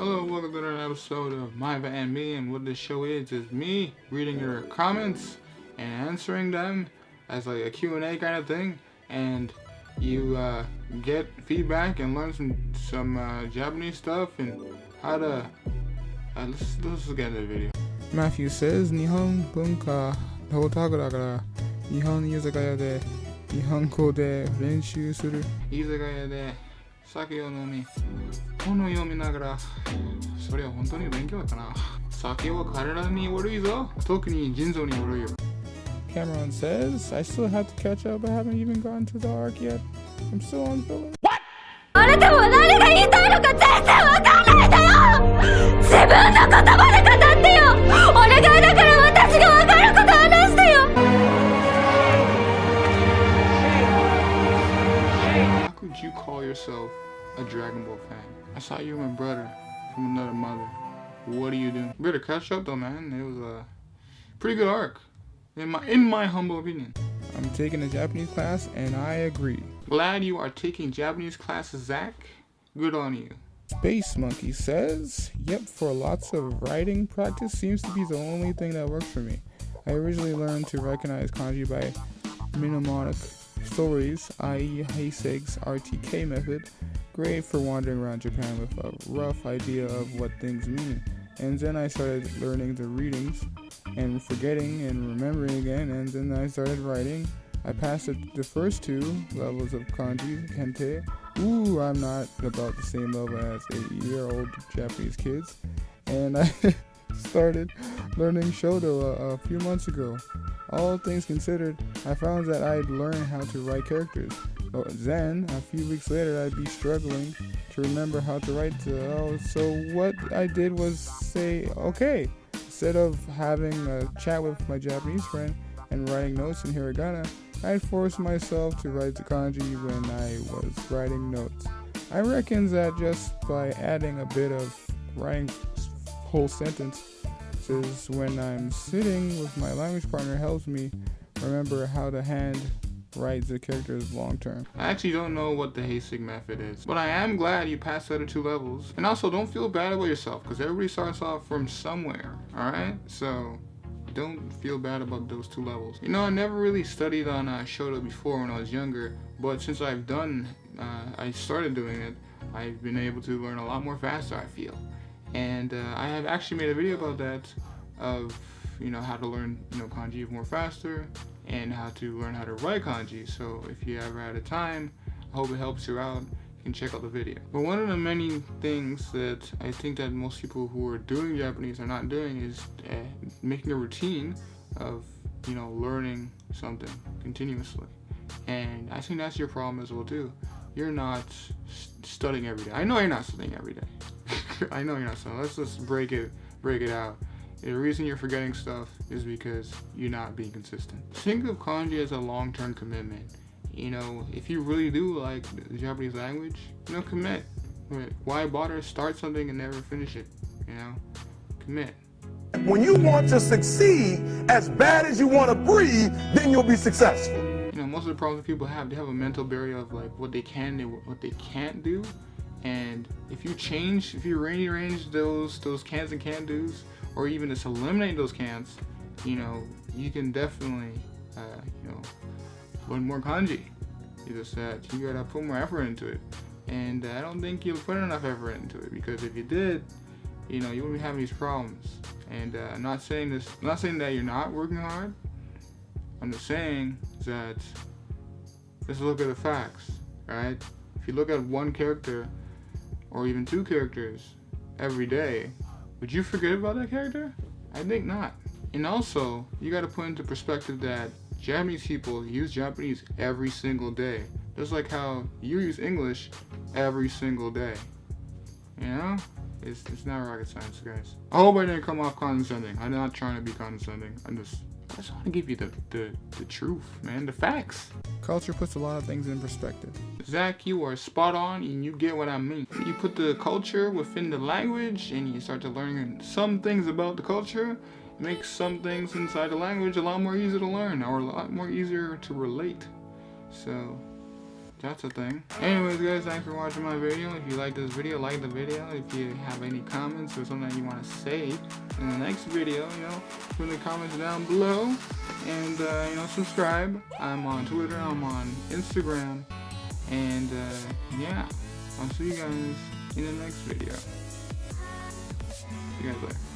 Hello, welcome to another episode of Maiva and Me, and what this show is me reading your comments and answering them as like a Q&A kind of thing, and you get feedback and learn some Japanese stuff and how to let's get into the video. Matthew says, 日本文化のオタクだから日本居酒屋で日本語で練習する。居酒屋で酒を飲み本を読みながら、それは本当に勉強かな。酒は体に悪いぞ。特に腎臓に悪いよ。Cameron says, I still have to catch up. I haven't even gotten to the arc yet. I'm still on filler. What? あなたは何が言いたいのか全然わかんないんだよ。自分の言葉で語ってよ。お願いだから私がわかること話してよ。How could you call yourself a Dragon Ball fan? I saw you and my brother from another mother. What are you doing? You better catch up though, man. It was a pretty good arc, in my humble opinion. I'm taking a Japanese class, and I agree. Glad you are taking Japanese classes, Zach. Good on you. Space Monkey says, yep, for lots of writing practice seems to be the only thing that works for me. I originally learned to recognize kanji by mnemonic stories, i.e. Heisei's RTK method. Great for wandering around Japan with a rough idea of what things mean. And then I started learning the readings and forgetting and remembering again, and then I started writing. I passed the first two levels of kanji, kente. Ooh, I'm not about the same level as 8-year-old Japanese kids. And I started learning Shodo a few months ago. All things considered, I found that I'd learn how to write characters. But then, a few weeks later, I'd be struggling to remember how to write. So what I did was say, okay, instead of having a chat with my Japanese friend and writing notes in hiragana, I'd force myself to write the kanji when I was writing notes. I reckon that just by adding a bit of writing whole sentences when I'm sitting with my language partner helps me remember how to hand write the characters long term. I actually don't know what the Heisei method is, but I am glad you passed the other two levels. And also, don't feel bad about yourself, because everybody starts off from somewhere, alright? So don't feel bad about those two levels. You know, I never really studied on Shoto before when I was younger, but since I started doing it, I've been able to learn a lot more faster, I feel. And I have actually made a video about that, of, you know, how to learn, you know, kanji more faster, and how to learn how to write kanji. So if you ever had a time, I hope it helps you out. You can check out the video. But one of the many things that I think that most people who are doing Japanese are not doing is making a routine of, you know, learning something continuously. And I think that's your problem as well too. You're not studying every day. I know you're not studying every day. I know you're not studying. Let's just break it out. The reason you're forgetting stuff is because you're not being consistent. Think of kanji as a long-term commitment. You know, if you really do like the Japanese language, you know, commit. Why bother start something and never finish it? You know, commit. When you want to succeed as bad as you want to breathe, then you'll be successful. You know, most of the problems people have, they have a mental barrier of like what they can do, what they can't do. And if you rearrange those cans and can't do's, or even just eliminate those cans, you know, you can definitely, you know, learn more kanji. You just you gotta put more effort into it. And I don't think you'll put enough effort into it, because if you did, you know, you wouldn't be having these problems. And I'm not saying that you're not working hard. I'm just saying that let's look at the facts, right? If you look at one character, or even two characters every day, would you forget about that character? I think not. And also, you gotta put into perspective that Japanese people use Japanese every single day. Just like how you use English every single day. You know? It's not rocket science, guys. I hope I didn't come off condescending. I'm not trying to be condescending. I just want to give you the truth, man, the facts. Culture puts a lot of things in perspective. Zach, you are spot on, and you get what I mean. You put the culture within the language, and you start to learn some things about the culture. It makes some things inside the language a lot more easy to learn, or a lot more easier to relate. So, That's a thing. Anyways, guys, thanks for watching my video. If you like this video, like the video. If you have any comments or something that you want to say in the next video, put in the comments down below. And, subscribe. I'm on Twitter, I'm on Instagram. And, yeah, I'll see you guys in the next video. See you guys later.